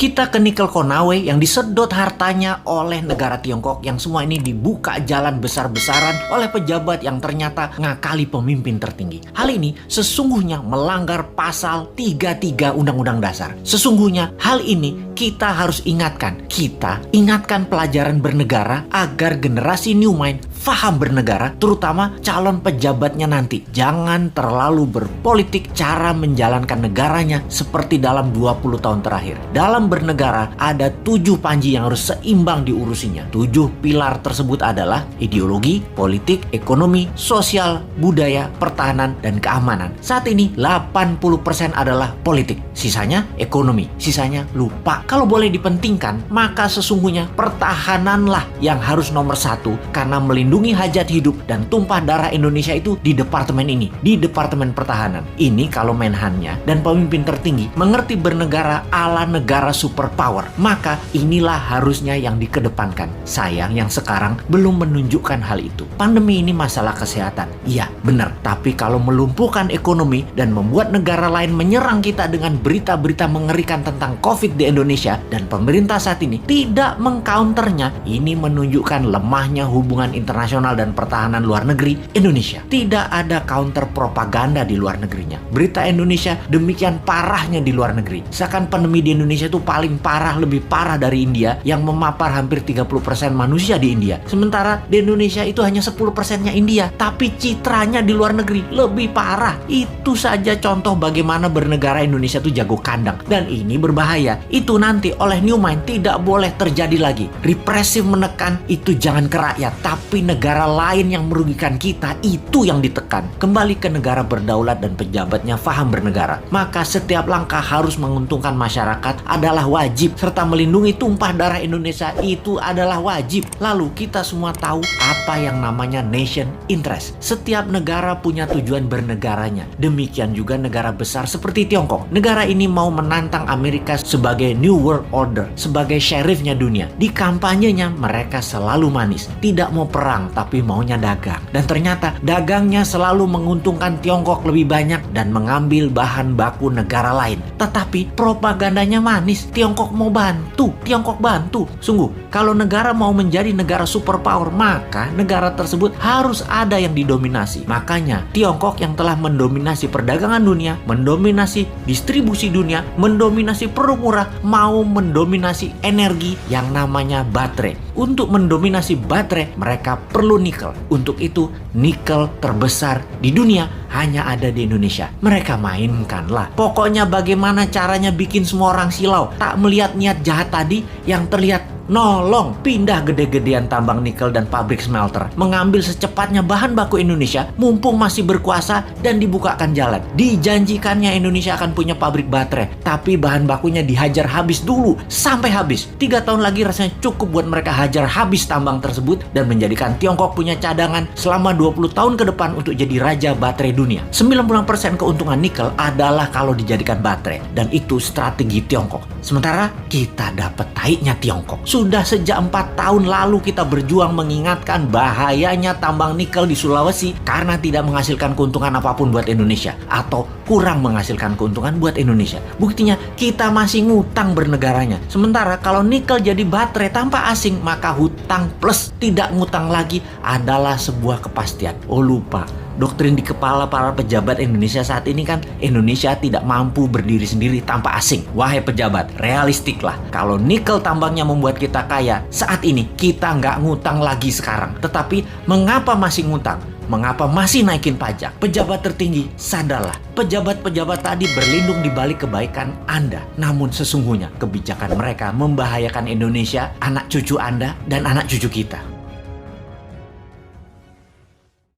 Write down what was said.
Kita ke nikel Konawe yang disedot hartanya oleh negara Tiongkok, yang semua ini dibuka jalan besar-besaran oleh pejabat yang ternyata ngakali pemimpin tertinggi. Hal ini sesungguhnya melanggar pasal 33 Undang-Undang Dasar. Sesungguhnya hal ini kita harus ingatkan. Kita ingatkan pelajaran bernegara agar generasi New Mind faham bernegara, terutama calon pejabatnya nanti. Jangan terlalu berpolitik cara menjalankan negaranya seperti dalam 20 tahun terakhir. Dalam bernegara ada 7 panji yang harus seimbang diurusinya. 7 pilar tersebut adalah ideologi, politik, ekonomi, sosial, budaya, pertahanan, dan keamanan. Saat ini 80% adalah politik, sisanya ekonomi, sisanya lupa. Kalau boleh dipentingkan, maka sesungguhnya pertahananlah yang harus nomor 1, karena melindungi hajat hidup dan tumpah darah Indonesia itu di departemen ini, di Departemen Pertahanan. Ini kalau Menhannya dan pemimpin tertinggi mengerti bernegara ala negara superpower, maka inilah harusnya yang dikedepankan. Sayang yang sekarang belum menunjukkan hal itu. Pandemi ini masalah kesehatan, iya benar, tapi kalau melumpuhkan ekonomi dan membuat negara lain menyerang kita dengan berita-berita mengerikan tentang COVID di Indonesia, dan pemerintah saat ini tidak mengcounternya, ini menunjukkan lemahnya hubungan internasional dan pertahanan luar negeri Indonesia. Tidak ada counter propaganda di luar negerinya. Berita Indonesia demikian parahnya di luar negeri. Seakan pandemi di Indonesia itu paling parah, lebih parah dari India yang memapar hampir 30% manusia di India. Sementara di Indonesia itu hanya 10%-nya India, tapi citranya di luar negeri lebih parah. Itu saja contoh bagaimana bernegara Indonesia itu jago kandang, dan ini berbahaya. Itu nanti oleh New Mind tidak boleh terjadi lagi. Represif menekan itu jangan ke rakyat, tapi negara lain yang merugikan kita itu yang ditekan. Kembali ke negara berdaulat dan pejabatnya faham bernegara, maka setiap langkah harus menguntungkan masyarakat adalah wajib, serta melindungi tumpah darah Indonesia itu adalah wajib. Lalu kita semua tahu apa yang namanya nation interest. Setiap negara punya tujuan bernegaranya. Demikian juga negara besar seperti Tiongkok. Negara ini mau menantang Amerika sebagai New World Order, sebagai sheriffnya dunia. Di kampanyenya mereka selalu manis, tidak mau perang tapi maunya dagang. Dan ternyata dagangnya selalu menguntungkan Tiongkok lebih banyak dan mengambil bahan baku negara lain. Tetapi propagandanya manis, Tiongkok mau bantu, Tiongkok bantu. Sungguh, kalau negara mau menjadi negara superpower, maka negara tersebut harus ada yang didominasi. Makanya Tiongkok yang telah mendominasi perdagangan dunia, mendominasi distribusi dunia, mendominasi produk murah, mau mendominasi energi yang namanya baterai. Untuk mendominasi baterai, mereka perlu nikel. Untuk itu, nikel terbesar di dunia hanya ada di Indonesia. Mereka mainkanlah. Pokoknya bagaimana caranya bikin semua orang silau, tak melihat niat jahat tadi yang terlihat nolong, pindah gede-gedean tambang nikel dan pabrik smelter, mengambil secepatnya bahan baku Indonesia mumpung masih berkuasa dan dibukakan jalan. Dijanjikannya Indonesia akan punya pabrik baterai, tapi bahan bakunya dihajar habis dulu sampai habis. 3 tahun lagi rasanya cukup buat mereka hajar habis tambang tersebut dan menjadikan Tiongkok punya cadangan selama 20 tahun ke depan untuk jadi raja baterai dunia. 90% keuntungan nikel adalah kalau dijadikan baterai, dan itu strategi Tiongkok. Sementara kita dapat taiknya Tiongkok. Sudah sejak 4 tahun lalu kita berjuang mengingatkan bahayanya tambang nikel di Sulawesi karena tidak menghasilkan keuntungan apapun buat Indonesia atau kurang menghasilkan keuntungan buat Indonesia. Buktinya kita masih ngutang bernegaranya. Sementara kalau nikel jadi baterai tanpa asing, maka hutang plus tidak ngutang lagi adalah sebuah kepastian. Oh lupa, doktrin di kepala para pejabat Indonesia saat ini kan Indonesia tidak mampu berdiri sendiri tanpa asing. Wahai pejabat, realistiklah. Kalau nikel tambangnya membuat kita kaya, saat ini kita nggak ngutang lagi sekarang. Tetapi mengapa masih ngutang? Mengapa masih naikin pajak? Pejabat tertinggi, sadarlah. Pejabat-pejabat tadi berlindung di balik kebaikan Anda. Namun sesungguhnya kebijakan mereka membahayakan Indonesia, anak cucu Anda, dan anak cucu kita.